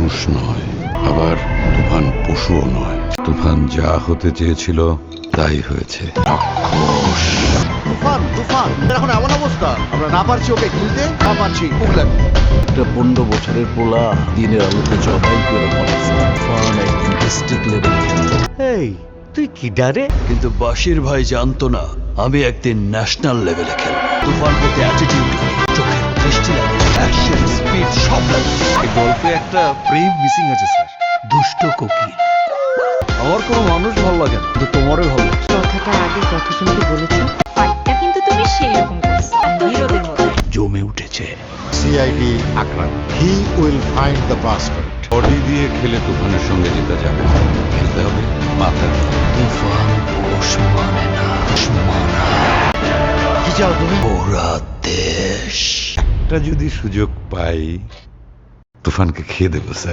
মানুষ নয়, আবার তুফান পশুও নয়। তুফান যা হতে চেয়েছিল তাই হয়েছে। রাক্ষস। তুফান তুফান এখন এমন অবস্থা, আমরা না পারছি ওকে গিলতে, না পারছি উগলাতে। একটা 15 বছরের পোলা দিনের আলোতে জবাই করে ফেলেছে। তুফান একদিন ডিস্ট্রিক্ট লেভেল খেলতো। এই তুই কি ডারে? কিন্তু বাশির ভাই জানতো না আমি একদিন ন্যাশনাল লেভেলে খেলব। তুফান বলতে অ্যাটিটিউড, চোখের দৃষ্টি লাগে, অ্যাকশন, স্পিড সব লাগে। এই গল্পে একটা প্রেম মিসিং আছে স্যার। দুষ্ট কোকিল। আমার কোনো মানুষ ভালো লাগে না, কিন্তু তোমারও ভালো লাগে। কথাটা আগে কতজনকে বলেছো? ফাইটটা কিন্তু তুমি সেই রকম করছো, হিরোদের মতো। জমে উঠেছে। CID Akram. He will find the bastard. Body দিয়ে খেলে তুফানের সঙ্গে জেতা যাবে না, খেলতে হবে মাথা দিয়ে। তুফান পোষ মানে না, মানা। কি চাও তুমি? ওরা দেশ। একটা যদি সুযোগ পাই তুফানকে খেয়ে দেবো স্যার।